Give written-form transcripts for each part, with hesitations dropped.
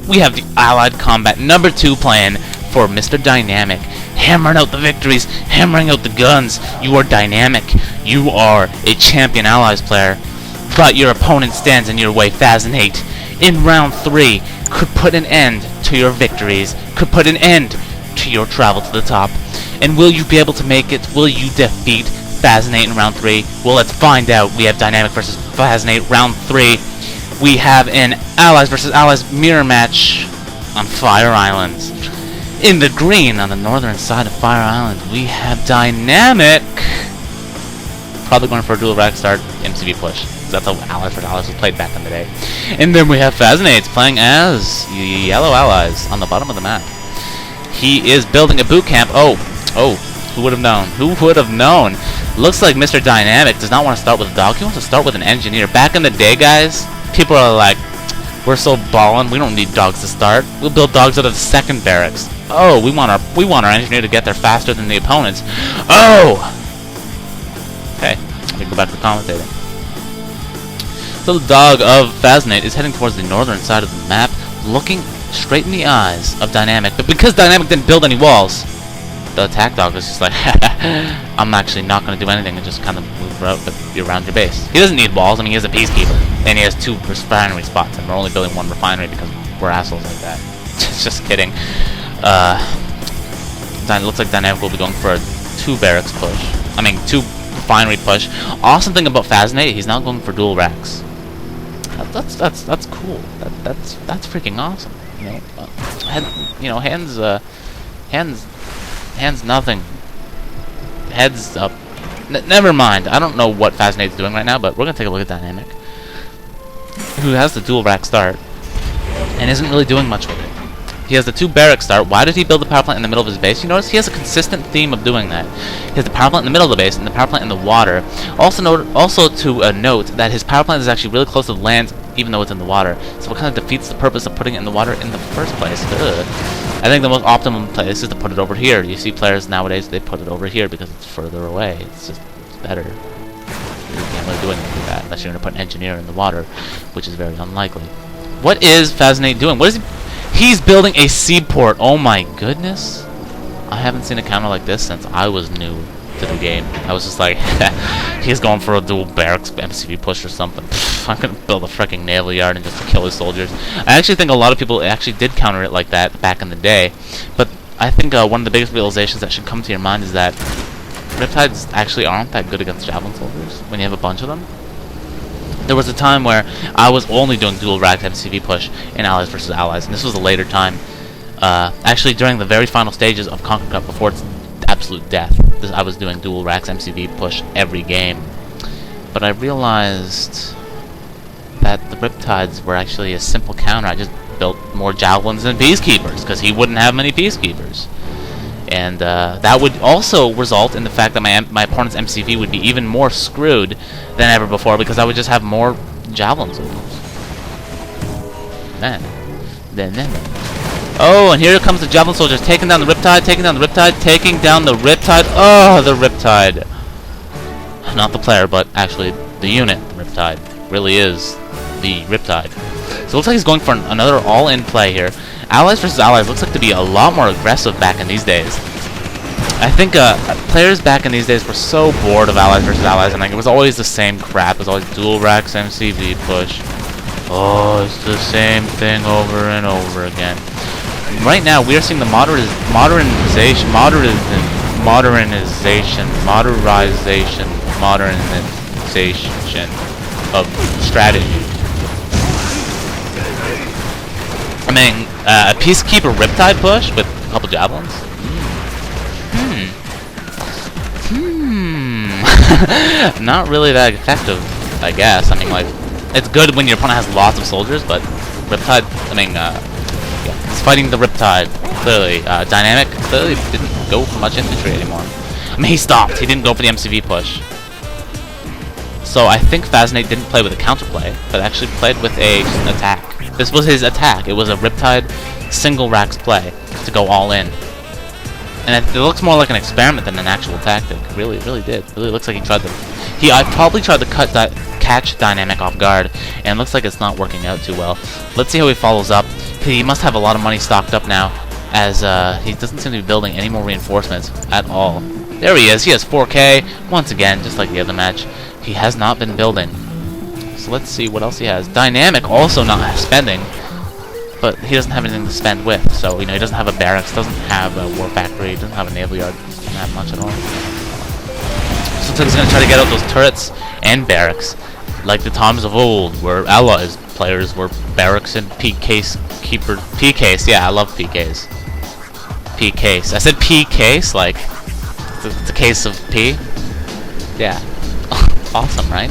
we have the Allied Combat number 2 playing for Mr. Dynamic. Hammering out the victories, hammering out the guns. You are dynamic. You are a champion Allies player. But your opponent stands in your way, Fazinate. In round 3, could put an end to your victories, could put an end to your travel to the top. And will you be able to make it? Will you defeat Fazinate in round 3? Well, let's find out. We have Dynamic versus Fazinate, round 3. We have an Allies versus Allies mirror match on Fire Island. In the green, on the northern side of Fire Island, we have Dynamic. Probably going for a dual rack start, MCV push. That's how Allies versus Allies was played back in the day. And then we have Fazinate playing as Yellow Allies on the bottom of the map. He is building a boot camp. Oh, who would have known? Who would have known? Looks like Mr. Dynamic does not want to start with a dog. He wants to start with an engineer. Back in the day, guys, people are like, we're so ballin', we don't need dogs to start. We'll build dogs out of the second barracks. Oh, we want our engineer to get there faster than the opponents. Oh! Okay, let me go back to commentating. So the dog of Fazinate is heading towards the northern side of the map, looking straight in the eyes of Dynamic. But because Dynamic didn't build any walls, the attack dog is just like, I'm actually not going to do anything and just kind of move around your base. He doesn't need walls. I mean, he is a peacekeeper, and he has 2 refinery spots, and we're only building 1 refinery because we're assholes like that. Just kidding. It looks like Dynamic will be going for a 2 barracks push. I mean, 2 refinery push. Awesome thing about Fazinate, he's not going for dual racks. That's cool. That's freaking awesome. You know, hands nothing. Heads up. Never mind. I don't know what Fazinate's doing right now, but we're gonna take a look at Dynamic, who has the dual rack start and isn't really doing much with it. He has the 2 barrack start. Why did he build the power plant in the middle of his base? You notice he has a consistent theme of doing that. He has the power plant in the middle of the base and the power plant in the water. Also to note that his power plant is actually really close to the land, even though it's in the water. So it kind of defeats the purpose of putting it in the water in the first place. Ugh. I think the most optimum place is to put it over here. You see players nowadays, they put it over here because it's further away. It's better. You can't really do anything with that unless you're going to put an engineer in the water, which is very unlikely. What is Fazinate doing? What is he? He's building a seaport. Oh my goodness. I haven't seen a counter like this since I was new to the game. I was just like, he's going for a dual barracks MCV push or something. Pfft, I'm going to build a freaking naval yard and just kill his soldiers. I actually think a lot of people actually did counter it like that back in the day. But I think one of the biggest realizations that should come to your mind is that Riptides actually aren't that good against Javelin soldiers when you have a bunch of them. There was a time where I was only doing dual rack MCV push in Allies versus Allies, and this was a later time. Actually, during the very final stages of Conquer Cup, before its absolute death, I was doing dual racks MCV push every game. But I realized that the Riptides were actually a simple counter. I just built more Javelins than Peacekeepers, because he wouldn't have many Peacekeepers. And that would also result in the fact that my opponent's MCV would be even more screwed than ever before, because I would just have more Javelin soldiers. Then. Oh, and here comes the Javelin soldiers, taking down the Riptide, taking down the Riptide, taking down the Riptide. Oh, the Riptide. Not the player, but actually the unit, the Riptide, really is the Riptide. So it looks like he's going for another all-in play here. Allies versus Allies looks like to be a lot more aggressive back in these days. I think players back in these days were so bored of Allies versus Allies, and like, it was always the same crap. It was always dual racks MCV push. Oh, it's the same thing over and over again. Right now, we are seeing the modernization of strategy. I mean, a Peacekeeper Riptide push with a couple Javelins? Not really that effective, I guess. I mean, like, it's good when your opponent has lots of soldiers, but Riptide, I mean, yeah, he's fighting the Riptide, clearly. Dynamic clearly didn't go for much infantry anymore. I mean, he stopped. He didn't go for the MCV push. So I think Fazinate didn't play with a counterplay, but actually played with an attack. This was his attack. It was a Riptide single racks play to go all in. And it looks more like an experiment than an actual tactic. It really did. It really looks like he tried to... I probably tried to catch Dynamic off guard, and it looks like it's not working out too well. Let's see how he follows up. He must have a lot of money stocked up now, as he doesn't seem to be building any more reinforcements at all. There he is. He has 4K. Once again, just like the other match, he has not been building. So let's see what else he has. Dynamic also not spending, but he doesn't have anything to spend with. So, you know, he doesn't have a barracks, doesn't have a war factory, doesn't have a naval yard, doesn't have much at all. So he's going to try to get out those turrets and barracks, like the times of old, where allies players were barracks and PKs. Yeah, I love PKs. PKs. I said PKs, like the case of P. Yeah. Awesome, right?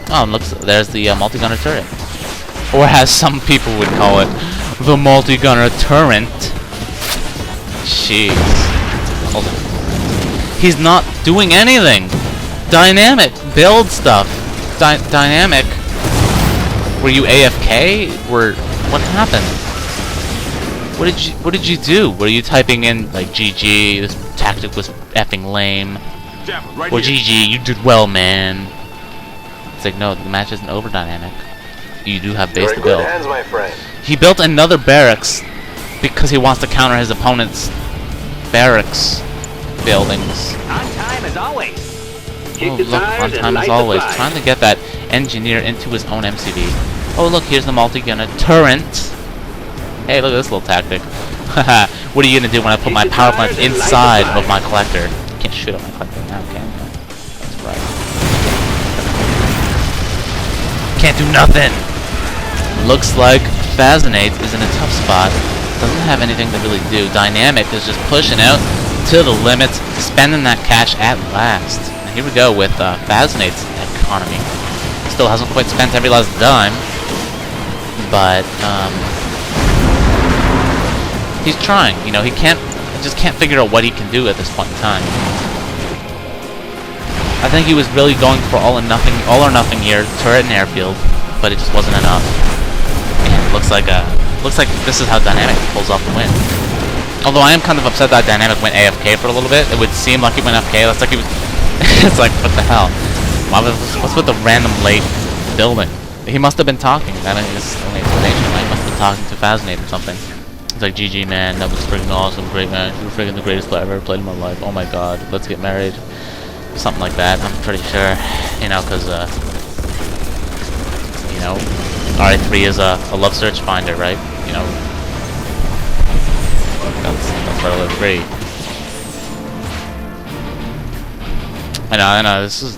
Oh, and looks, there's the multi-gunner turret. Or as some people would call it, the multi-gunner turret. Jeez. Hold on. He's not doing anything. Dynamic, build stuff. Dynamic. Were you AFK? What happened? What did you do? Were you typing in like GG? This tactic was effing lame. Or GG, you did well, man. It's like, no, the match isn't over, Dynamic. You do have base to build. Hands, my friend. He built another barracks because he wants to counter his opponent's barracks buildings. On time as always. Oh, look, on time as always. Trying to get that engineer into his own MCV. Oh, look, here's the multi-gunner turret. Hey, look at this little tactic. Haha, what are you gonna do when I put my power plant inside of my collector? You can't shoot at my collector now, can you? That's right. Can't do nothing! Looks like Fazinate is in a tough spot. Doesn't have anything to really do. Dynamic is just pushing out to the limits, spending that cash at last. And here we go with Fazinate's economy. Still hasn't quite spent every last dime, but he's trying. You know, he just can't figure out what he can do at this point in time. I think he was really going for all or nothing here, turret and airfield, but it just wasn't enough. And looks like this is how Dynamic pulls off the win. Although I am kind of upset that Dynamic went AFK for a little bit. It would seem like he went AFK. That's like he was. It's like, what the hell? What's with the random late building? He must have been talking. That is the only explanation. He must have been talking to Fazinate or something. It's like, GG, man. That was freaking awesome. Great match. You were freaking the greatest player I've ever played in my life. Oh my god. Let's get married. Something like that. I'm pretty sure. You know, because you know, Ra3 is a love search finder, right? You know. That's Ra3. I know, this is...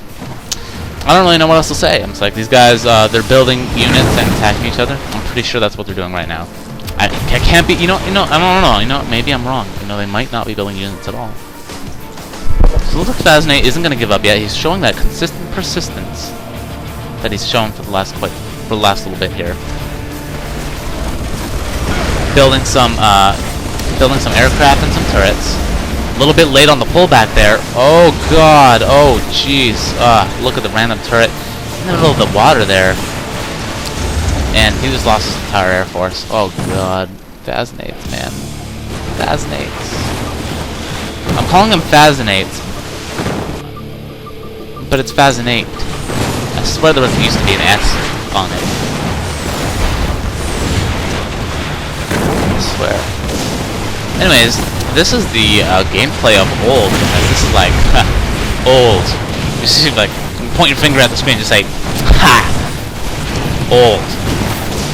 I don't really know what else to say. It's like, these guys, they're building units and attacking each other. I'm pretty sure that's what they're doing right now. I can't be, I don't know, you know, maybe I'm wrong. You know, they might not be building units at all. So it looks like Fazinate isn't going to give up yet. He's showing that consistent persistence that he's shown for the last little bit here. Building some aircraft and some turrets. A little bit late on the pullback there. Oh god. Oh jeez. Look at the random turret in the middle of the water there. And he just lost his entire air force. Oh god. Fazinates, man. Fazinates. I'm calling him Fazinate, but it's Fazinate. I swear there used to be an S on it. I swear. Anyways, this is the gameplay of old. This is like old. You see, like, point your finger at the screen and just say, "Ha! Old."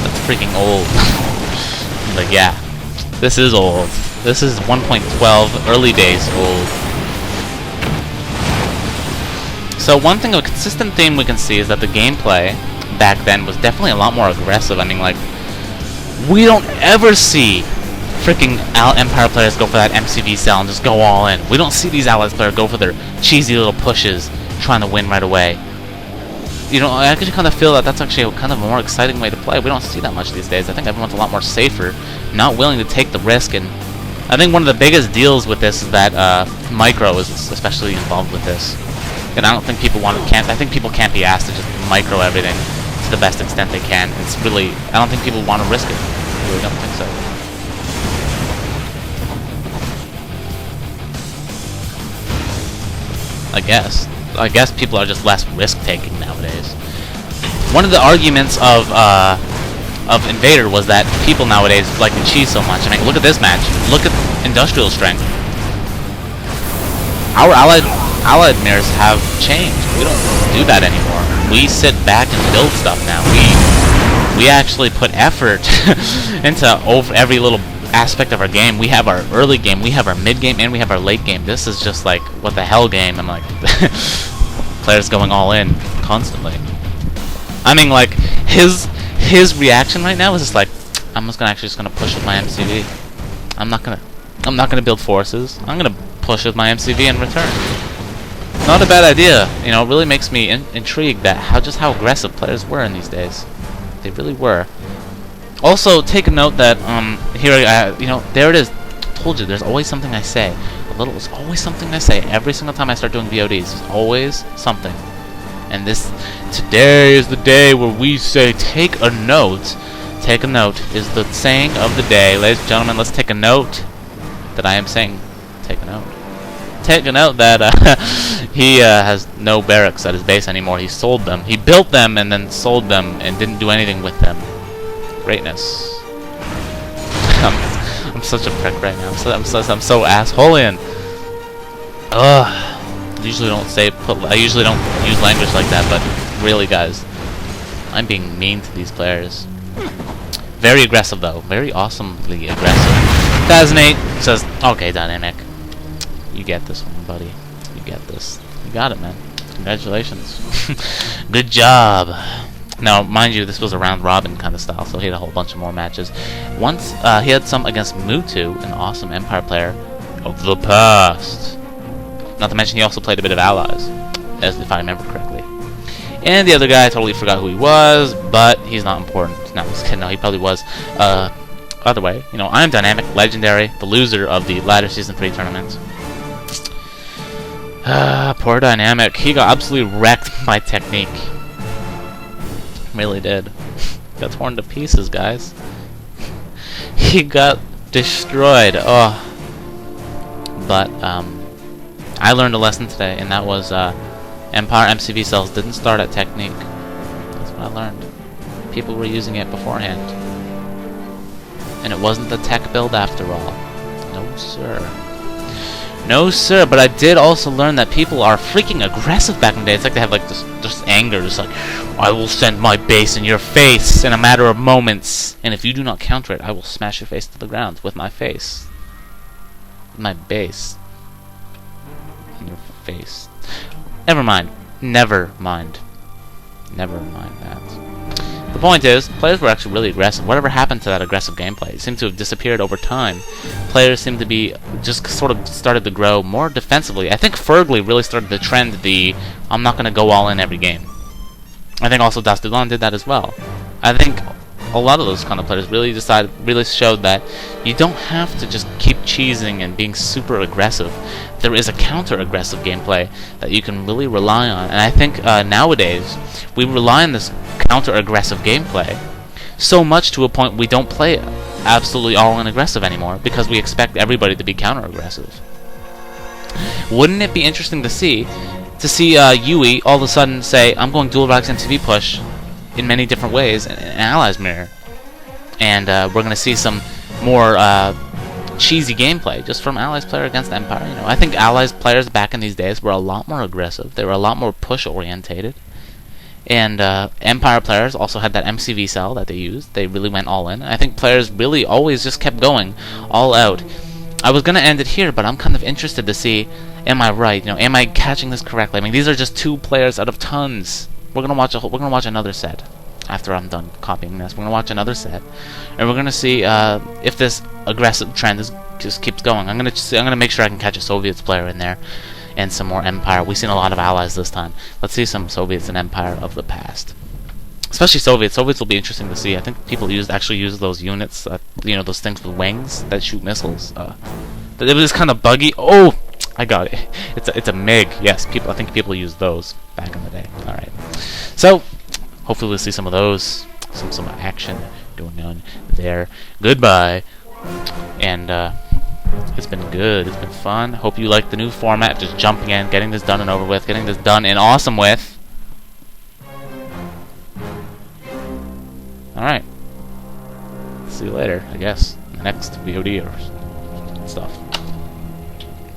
That's freaking old. Like, yeah, this is old. This is 1.12 early days old. So one thing, a consistent theme we can see is that the gameplay back then was definitely a lot more aggressive. I mean, like, we don't ever see freaking Empire players go for that MCV cell and just go all in. We don't see these Allies players go for their cheesy little pushes trying to win right away. You know, I actually kind of feel that that's actually a kind of a more exciting way to play. We don't see that much these days. I think everyone's a lot more safer, not willing to take the risk. And I think one of the biggest deals with this is that Micro is especially involved with this. And I don't think people I think people can't be asked to just micro everything to the best extent they can. It's really, I don't think people want to risk it. I really don't think so. I guess people are just less risk-taking nowadays. One of the arguments of of Invader was that people nowadays like to cheese so much. I mean, look at this match. Look at industrial strength. Our allied mirrors have changed. We don't do that anymore. We sit back and build stuff now. We actually put effort into every little aspect of our game. We have our early game, we have our mid game, and we have our late game. This is just like what the hell game. I'm like players going all in constantly. I mean, like his reaction right now is just like, I'm just gonna push with my MCV. I'm not gonna build forces. I'm gonna push with my MCV in return. Not a bad idea. You know, it really makes me intrigued that how aggressive players were in these days. They really were. Also, take a note that here you know, there it is. Told you, there's always something I say. There's always something I say every single time I start doing VODs. There's always something. And today is the day where we say, take a note. Take a note is the saying of the day. Ladies and gentlemen, let's take a note that I am saying. Take a note. Take a note that he has no barracks at his base anymore. He sold them. He built them and then sold them and didn't do anything with them. Greatness. I'm such a prick right now. I'm so assholeian. Ugh. I usually don't use language like that, but really, guys, I'm being mean to these players. Very aggressive, though. Very awesomely aggressive. Fazinate says, "Okay, Dynamic, you get this one, buddy. You get this. You got it, man. Congratulations. Good job." Now, mind you, this was a round robin kind of style, so he had a whole bunch of more matches. Once he had some against Mutu, an awesome Empire player of the past. Not to mention he also played a bit of Allies, as if I remember correctly. And the other guy, I totally forgot who he was, but he's not important. No, I'm just kidding. No, he probably was. Other way, you know, IAmDynamic, legendary, the loser of the latter Season 3 tournament. Poor Dynamic. He got absolutely wrecked by technique. Really did. Got torn to pieces, guys. He got destroyed. Oh. But, I learned a lesson today, and that was, Empire MCV cells didn't start at technique. That's what I learned. People were using it beforehand. And it wasn't the tech build after all. No, sir. No, sir. But I did also learn that people are freaking aggressive back in the day. It's like they have, like, just anger. Just like, I will send my base in your face in a matter of moments. And if you do not counter it, I will smash your face to the ground with my face. My base. Your face. Never mind. Never mind. Never mind that. The point is, players were actually really aggressive. Whatever happened to that aggressive gameplay? It seemed to have disappeared over time. Players seemed to be just sort of started to grow more defensively. I think Fergly really started the trend, I'm not going to go all in every game. I think also Dastulon did that as well. I think a lot of those kind of players really showed that you don't have to just keep cheesing and being super aggressive. There is a counter-aggressive gameplay that you can really rely on, and I think nowadays we rely on this counter-aggressive gameplay so much to a point we don't play absolutely all-in aggressive anymore because we expect everybody to be counter-aggressive. Wouldn't it be interesting to see Yui all of a sudden say, I'm going dual racks MTV push in many different ways in Allies Mirror, and we're going to see some more cheesy gameplay just from Allies player against Empire. You know, I think Allies players back in these days were a lot more aggressive. They were a lot more push orientated, and Empire players also had that MCV cell that they used. They really went all in. I think players really always just kept going all out. I was going to end it here, but I'm kind of interested to see, am I right? You know, am I catching this correctly? I mean, these are just 2 players out of tons. We're gonna watch another set after I'm done copying this. We're gonna watch another set, and we're gonna see if this aggressive trend just keeps going. I'm gonna make sure I can catch a Soviets player in there, and some more Empire. We've seen a lot of Allies this time. Let's see some Soviets and Empire of the past, especially Soviets. Soviets will be interesting to see. I think people actually use those units, you know, those things with wings that shoot missiles. It was kind of buggy. Oh, I got it. It's a MiG. Yes, I think people used those back in the day. All right. So hopefully we'll see some of those, some action going on there. Goodbye. And it's been good. It's been fun. Hope you like the new format. Just jumping in, getting this done and over with, getting this done and awesome with. All right. see you later, I guess. The next VOD or stuff.